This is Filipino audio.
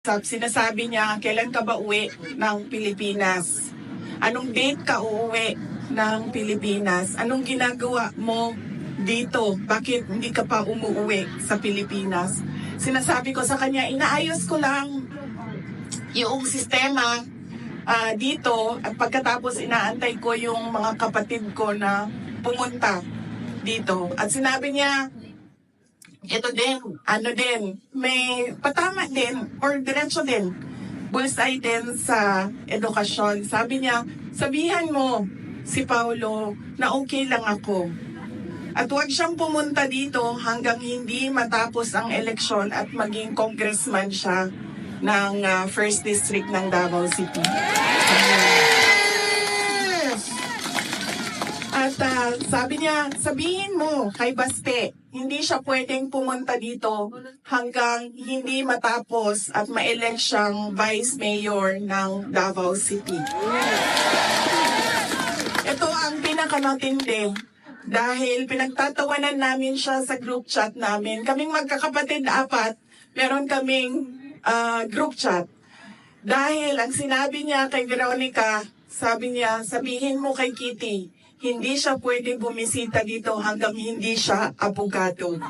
Sinasabi niya, kailan ka ba uwi ng Pilipinas? Anong date ka uuwi ng Pilipinas? Anong ginagawa mo dito? Bakit hindi ka pa umuwi sa Pilipinas? Sinasabi ko sa kanya, inaayos ko lang yung sistema dito at pagkatapos inaantay ko yung mga kapatid ko na pumunta dito. At sinabi niya, ito din, may patama din or diretso din, bullseye din sa edukasyon. Sabi niya, sabihan mo si Paulo na okay lang ako. At huwag siyang pumunta dito hanggang hindi matapos ang eleksyon at maging congressman siya ng 1st District ng Davao City. At sabi niya, sabihin mo kay Baste, hindi siya pwedeng pumunta dito hanggang hindi matapos at ma-elect siyang Vice Mayor ng Davao City. Ito ang pinakamatindi dahil pinagtatawanan namin siya sa group chat namin. Kaming magkakapatid 4, meron kaming group chat. Dahil ang sinabi niya kay Veronica, sabi niya, sabihin mo kay Kitty, hindi siya pwedeng bumisita dito hanggang hindi siya abogado.